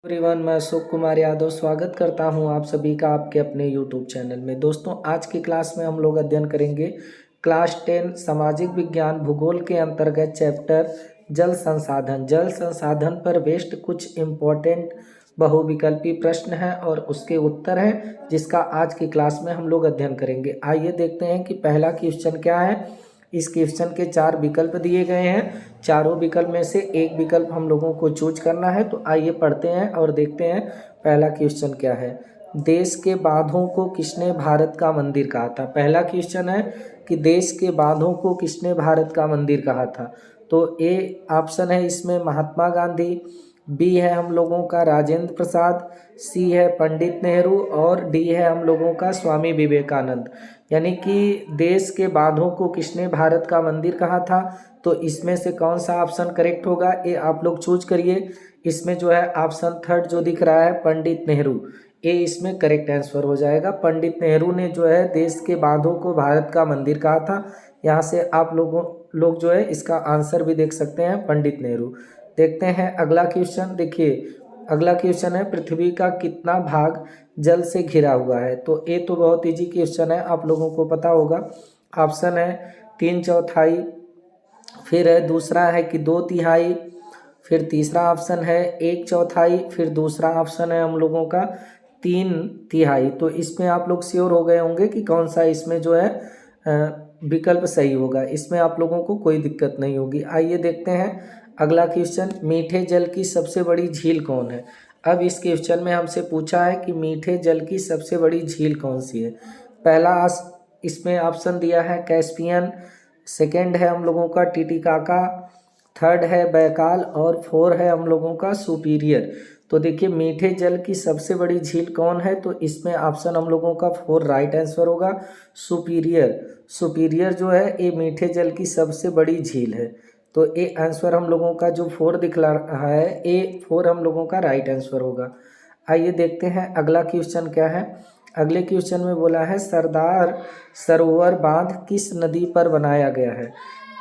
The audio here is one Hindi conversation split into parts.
एवरीवन, मैं अशोक कुमार यादव स्वागत करता हूं आप सभी का आपके अपने यूट्यूब चैनल में। दोस्तों, आज की क्लास में हम लोग अध्ययन करेंगे क्लास 10 सामाजिक विज्ञान भूगोल के अंतर्गत चैप्टर जल संसाधन। जल संसाधन पर बेस्ड कुछ इम्पोर्टेंट बहुविकल्पी प्रश्न हैं और उसके उत्तर हैं, जिसका आज की क्लास में हम लोग अध्ययन करेंगे। आइए देखते हैं कि पहला क्वेश्चन क्या है। इस क्वेश्चन के 4 विकल्प दिए गए हैं। चारों विकल्प में से एक विकल्प हम लोगों को चूज करना है। तो आइए पढ़ते हैं और देखते हैं पहला क्वेश्चन क्या है। देश के बांधों को किसने भारत का मंदिर कहा था? पहला क्वेश्चन है कि देश के बांधों को किसने भारत का मंदिर कहा था। तो ए ऑप्शन है इसमें महात्मा गांधी, बी है हम लोगों का राजेंद्र प्रसाद, सी है पंडित नेहरू और डी है हम लोगों का स्वामी विवेकानंद। यानी कि देश के बांधों को किसने भारत का मंदिर कहा था। तो इसमें से कौन सा ऑप्शन करेक्ट होगा, ये आप लोग चूज करिए। इसमें जो है ऑप्शन थर्ड जो दिख रहा है पंडित नेहरू, ये इसमें करेक्ट आंसर हो जाएगा। पंडित नेहरू ने जो है देश के बांधों को भारत का मंदिर कहा था। यहाँ से आप लोग जो है इसका आंसर भी देख सकते हैं, पंडित नेहरू। देखते हैं अगला क्वेश्चन। देखिए अगला क्वेश्चन है पृथ्वी का कितना भाग जल से घिरा हुआ है। तो ये तो बहुत इजी क्वेश्चन है, आप लोगों को पता होगा। ऑप्शन है 3/4, फिर है दूसरा है कि 2/3, फिर तीसरा ऑप्शन है 1/4, फिर दूसरा ऑप्शन है हम लोगों का 3/3। तो इसमें आप लोग श्योर हो गए होंगे कि कौन सा इसमें जो है विकल्प सही होगा। इसमें आप लोगों को कोई दिक्कत नहीं होगी। आइए देखते हैं अगला क्वेश्चन। मीठे जल की सबसे बड़ी झील कौन है? अब इस क्वेश्चन में हमसे पूछा है कि मीठे जल की सबसे बड़ी झील कौन सी है। पहला इसमें ऑप्शन दिया है कैस्पियन, सेकंड है हम लोगों का टिटिकाका, थर्ड है बैकाल और फोर है हम लोगों का सुपीरियर। तो देखिए मीठे जल की सबसे बड़ी झील कौन है, तो इसमें ऑप्शन हम लोगों का फोर राइट आंसर होगा, सुपीरियर। सुपीरियर जो है ये मीठे जल की सबसे बड़ी झील है। तो ये आंसर हम लोगों का जो फोर दिखला रहा है, ये फोर हम लोगों का राइट आंसर होगा। आइए देखते हैं अगला क्वेश्चन क्या है। अगले क्वेश्चन में बोला है सरदार सरोवर बांध किस नदी पर बनाया गया है।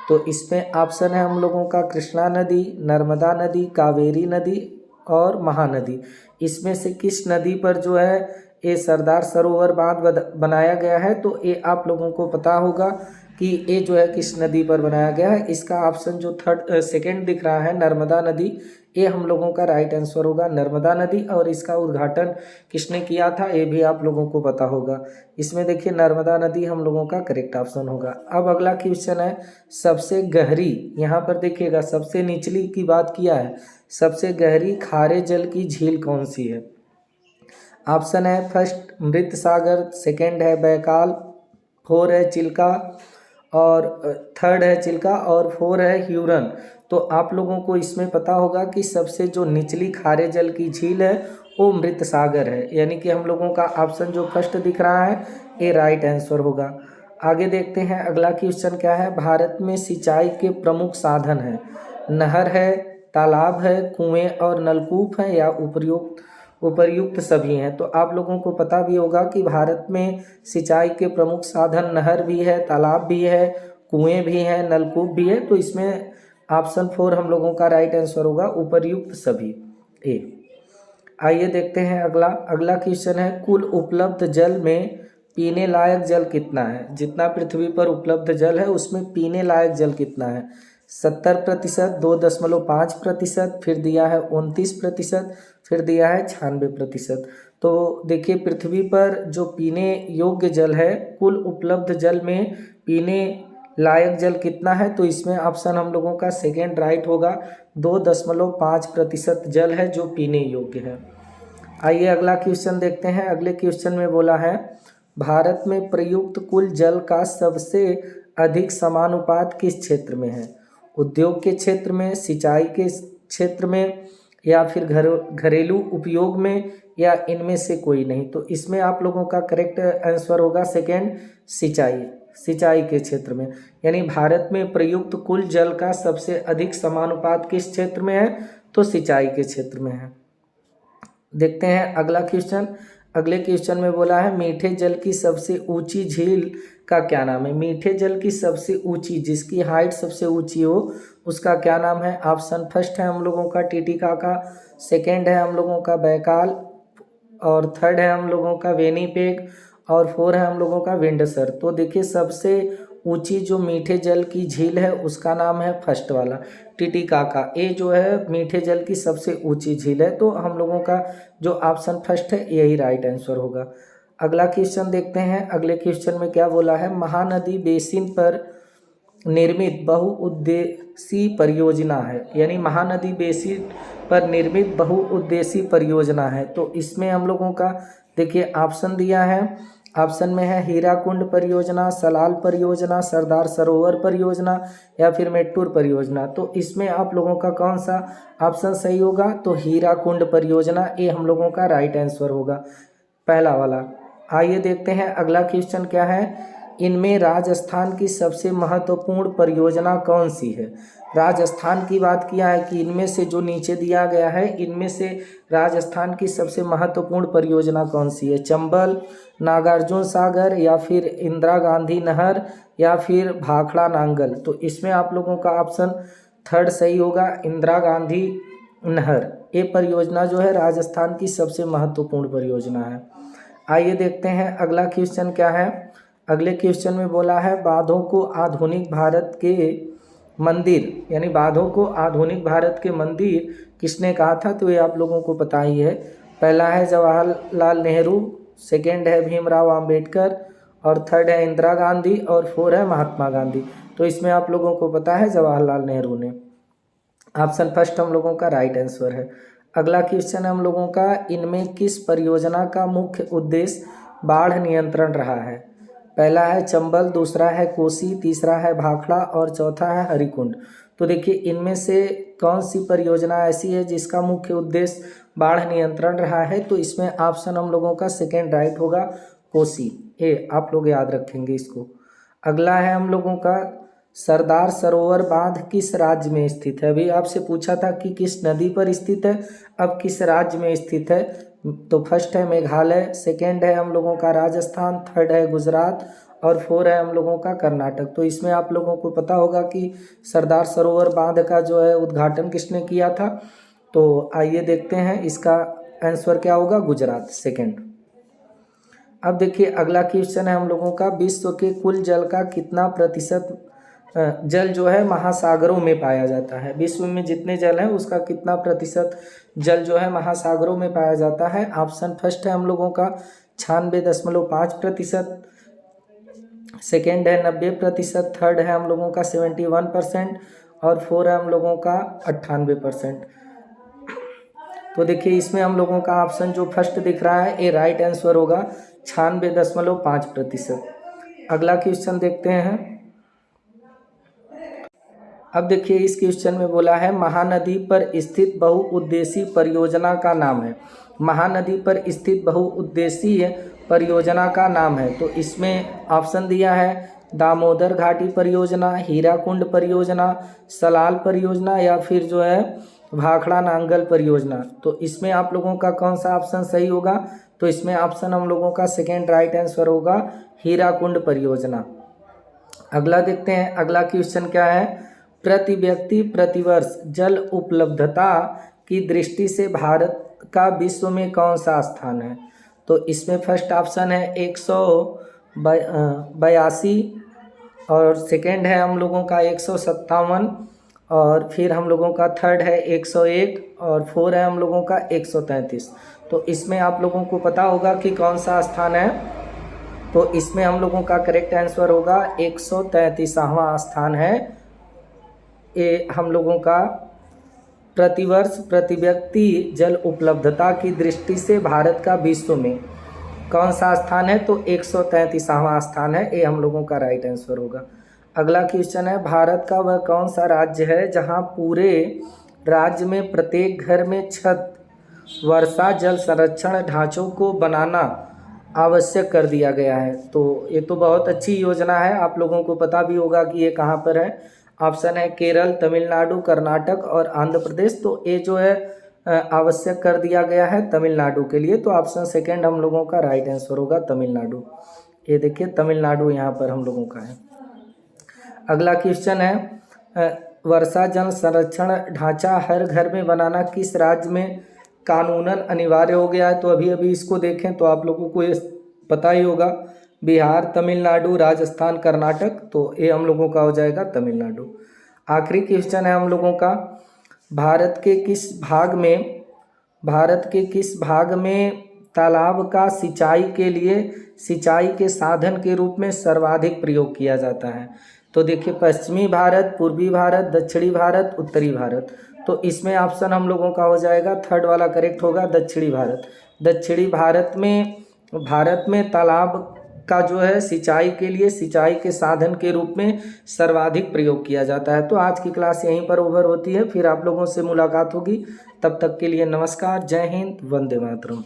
तो इसमें ऑप्शन है हम लोगों का कृष्णा नदी, नर्मदा नदी, कावेरी नदी और महानदी। इसमें से किस नदी पर जो है ये सरदार सरोवर बांध बनाया गया है। तो ये आप लोगों को पता होगा कि ये जो है किस नदी पर बनाया गया है। इसका ऑप्शन जो सेकंड दिख रहा है नर्मदा नदी, ये हम लोगों का राइट आंसर होगा, नर्मदा नदी। और इसका उद्घाटन किसने किया था ये भी आप लोगों को पता होगा। इसमें देखिए नर्मदा नदी हम लोगों का करेक्ट ऑप्शन होगा। अब अगला क्वेश्चन है सबसे गहरी, यहाँ पर देखिएगा सबसे निचली की बात किया है, सबसे गहरी खारे जल की झील कौन सी है। ऑप्शन है फर्स्ट मृत सागर, सेकेंड है बैकाल, फोर है चिल्का और थर्ड है चिल्का और फोर है ह्यूरन। तो आप लोगों को इसमें पता होगा कि सबसे जो निचली खारे जल की झील है वो मृत सागर है। यानी कि हम लोगों का ऑप्शन जो फर्स्ट दिख रहा है ये राइट आंसर होगा। आगे देखते हैं अगला क्वेश्चन क्या है। भारत में सिंचाई के प्रमुख साधन है, नहर है, तालाब है, कुएं और नलकूप है या उपर्युक्त सभी हैं। तो आप लोगों को पता भी होगा कि भारत में सिंचाई के प्रमुख साधन नहर भी है, तालाब भी है, कुएं भी हैं, नलकूप भी है। तो इसमें ऑप्शन फोर हम लोगों का राइट आंसर होगा, उपर्युक्त सभी, ए। आइए देखते हैं अगला क्वेश्चन है कुल उपलब्ध जल में पीने लायक जल कितना है। जितना पृथ्वी पर उपलब्ध जल है उसमें पीने लायक जल कितना है। 70%, 2.5%, फिर दिया है 29%, फिर दिया है 96%। तो देखिए पृथ्वी पर जो पीने योग्य जल है, कुल उपलब्ध जल में पीने लायक जल कितना है। तो इसमें ऑप्शन हम लोगों का सेकेंड राइट होगा, 2.5% जल है जो पीने योग्य है। आइए अगला क्वेश्चन देखते हैं। अगले क्वेश्चन में बोला है भारत में प्रयुक्त कुल जल का सबसे अधिक समानुपात किस क्षेत्र में है। उद्योग के क्षेत्र में, सिंचाई के क्षेत्र में या फिर घरेलू उपयोग में या इनमें से कोई नहीं। तो इसमें आप लोगों का करेक्ट आंसर होगा सेकेंड, सिंचाई के क्षेत्र में। यानी भारत में प्रयुक्त कुल जल का सबसे अधिक समानुपात किस क्षेत्र में है, तो सिंचाई के क्षेत्र में है। देखते हैं अगला क्वेश्चन। अगले क्वेश्चन में बोला है मीठे जल की सबसे ऊंची झील का क्या नाम है? मीठे जल की सबसे ऊंची, जिसकी हाइट सबसे ऊंची हो, उसका क्या नाम है? ऑप्शन फर्स्ट है हम लोगों का टिटिकाका, सेकेंड है हम लोगों का बैकाल, और थर्ड है हम लोगों का वेनिपेग, और फोर है हम लोगों का विंडसर। तो देखिए सबसे ऊंची जो मीठे जल की झील है उसका नाम है फर्स्ट वाला टिटिकाका। ये जो है मीठे जल की सबसे ऊंची झील है। तो हम लोगों का जो ऑप्शन फर्स्ट है यही राइट आंसर होगा। अगला क्वेश्चन देखते हैं। अगले क्वेश्चन में क्या बोला है? महानदी बेसिन पर निर्मित बहुउद्देशीय परियोजना है, यानी महानदी बेसिन पर निर्मित बहुउद्देशीय परियोजना है। तो इसमें हम लोगों का देखिए ऑप्शन दिया है। ऑप्शन में है हीराकुंड परियोजना, सलाल परियोजना, सरदार सरोवर परियोजना या फिर मेट्टूर परियोजना। तो इसमें आप लोगों का कौन सा ऑप्शन सही होगा? तो हीराकुंड परियोजना, ये हम लोगों का राइट आंसर होगा, पहला वाला। आइए देखते हैं अगला क्वेश्चन क्या है। इनमें राजस्थान की सबसे महत्वपूर्ण परियोजना कौन सी है? राजस्थान की बात किया है कि इनमें से जो नीचे दिया गया है, इनमें से राजस्थान की सबसे महत्वपूर्ण परियोजना कौन सी है? चंबल, नागार्जुन सागर या फिर इंदिरा गांधी नहर या फिर भाखड़ा नांगल। तो इसमें आप लोगों का ऑप्शन थर्ड सही होगा, इंदिरा गांधी नहर। ये परियोजना जो है राजस्थान की सबसे महत्वपूर्ण परियोजना है। आइए देखते हैं अगला क्वेश्चन क्या है। अगले क्वेश्चन में बोला है बांधों को आधुनिक भारत के मंदिर, यानी बांधों को आधुनिक भारत के मंदिर किसने कहा था? तो ये आप लोगों को पता ही है। पहला है जवाहरलाल नेहरू, सेकेंड है भीमराव अंबेडकर, और थर्ड है इंदिरा गांधी, और फोर है महात्मा गांधी। तो इसमें आप लोगों को पता है जवाहरलाल नेहरू ने। ऑप्शन फर्स्ट हम लोगों का राइट आंसर है। अगला क्वेश्चन है हम लोगों का, इनमें किस परियोजना का मुख्य उद्देश्य बाढ़ नियंत्रण रहा है? पहला है चंबल, दूसरा है कोसी, तीसरा है भाखड़ा और चौथा है हरिकुंड। तो देखिए इनमें से कौन सी परियोजना ऐसी है जिसका मुख्य उद्देश्य बाढ़ नियंत्रण रहा है? तो इसमें ऑप्शन हम लोगों का सेकेंड राइट होगा, कोसी। ये आप लोग याद रखेंगे इसको। अगला है हम लोगों का, सरदार सरोवर बांध किस राज्य में स्थित है? अभी आपसे पूछा था कि किस नदी पर स्थित है, अब किस राज्य में स्थित है? तो फर्स्ट है मेघालय, सेकेंड है हम लोगों का राजस्थान, थर्ड है गुजरात, और फोर है हम लोगों का कर्नाटक। तो इसमें आप लोगों को पता होगा कि सरदार सरोवर बांध का जो है उद्घाटन किसने किया था। तो आइए देखते हैं इसका आंसर क्या होगा, गुजरात, सेकेंड। अब देखिए अगला क्वेश्चन है हम लोगों का, विश्व के कुल जल का कितना प्रतिशत जल जो है महासागरों में पाया जाता है? विश्व में जितने जल है उसका कितना प्रतिशत जल जो है महासागरों में पाया जाता है? ऑप्शन फर्स्ट है हम लोगों का 96.5%, सेकेंड है 90%, थर्ड है हम लोगों का 71%, और फोर है हम लोगों का 98%। तो देखिए इसमें हम लोगों का ऑप्शन जो फर्स्ट दिख रहा है ये राइट आंसर होगा, 96.5%। अगला क्वेश्चन देखते हैं। अब देखिए इस क्वेश्चन में बोला है महानदी पर स्थित बहुउद्देशीय परियोजना का नाम है। महानदी पर स्थित बहुउद्देशीय परियोजना का नाम है। तो इसमें ऑप्शन दिया है दामोदर घाटी परियोजना, हीराकुंड परियोजना, सलाल परियोजना या फिर जो है भाखड़ा नांगल परियोजना। तो इसमें आप लोगों का कौन सा ऑप्शन सही होगा? तो इसमें ऑप्शन हम लोगों का सेकेंड राइट आंसर होगा, हीराकुंड परियोजना। अगला देखते हैं अगला क्वेश्चन क्या है, प्रति व्यक्ति प्रतिवर्ष जल उपलब्धता की दृष्टि से भारत का विश्व में कौन सा स्थान है? तो इसमें फर्स्ट ऑप्शन है 182, और सेकेंड है हम लोगों का 157, और फिर हम लोगों का थर्ड है 101, और फोर है हम लोगों का 133। तो इसमें आप लोगों को पता होगा कि कौन सा स्थान है। तो इसमें हम लोगों का करेक्ट आंसर होगा 133वां स्थान है। ये हम लोगों का प्रतिवर्ष प्रति व्यक्ति जल उपलब्धता की दृष्टि से भारत का विश्व में कौन सा स्थान है? तो 133वां स्थान है। ये हम लोगों का राइट आंसर होगा। अगला क्वेश्चन है, भारत का वह कौन सा राज्य है जहां पूरे राज्य में प्रत्येक घर में छत वर्षा जल संरक्षण ढांचों को बनाना आवश्यक कर दिया गया है? तो ये तो बहुत अच्छी योजना है, आप लोगों को पता भी होगा कि ये कहाँ पर है। ऑप्शन है केरल, तमिलनाडु, कर्नाटक और आंध्र प्रदेश। तो ये जो है आवश्यक कर दिया गया है तमिलनाडु के लिए। तो ऑप्शन सेकेंड हम लोगों का राइट आंसर होगा, तमिलनाडु। ये देखिए तमिलनाडु यहाँ पर हम लोगों का है। अगला क्वेश्चन है वर्षा जल संरक्षण ढांचा हर घर में बनाना किस राज्य में कानूनन अनिवार्य हो गया है। तो अभी अभी इसको देखें तो आप लोगों को ये पता ही होगा, बिहार, तमिलनाडु, राजस्थान, कर्नाटक। तो ये हम लोगों का हो जाएगा तमिलनाडु। आखिरी क्वेश्चन है हम लोगों का, भारत के किस भाग में तालाब का सिंचाई के लिए सिंचाई के साधन के रूप में सर्वाधिक प्रयोग किया जाता है। तो देखिए पश्चिमी भारत, पूर्वी भारत, दक्षिणी भारत, उत्तरी भारत। तो इसमें ऑप्शन हम लोगों का हो जाएगा थर्ड वाला करेक्ट होगा, दक्षिणी भारत। दक्षिणी भारत में तालाब का जो है सिंचाई के लिए सिंचाई के साधन के रूप में सर्वाधिक प्रयोग किया जाता है। तो आज की क्लास यहीं पर ओवर होती है, फिर आप लोगों से मुलाकात होगी। तब तक के लिए नमस्कार, जय हिंद, वंदे मातरम।